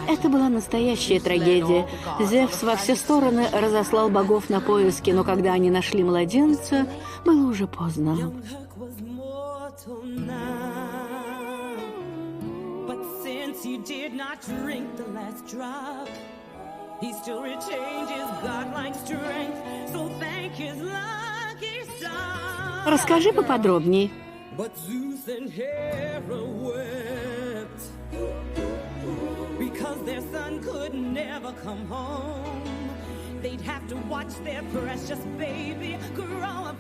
Это была настоящая трагедия. Зевс во все стороны разослал богов на поиски, но когда они нашли младенца, было уже поздно. Расскажи поподробней. Because their son could never come home, they'd have to watch their precious baby grow up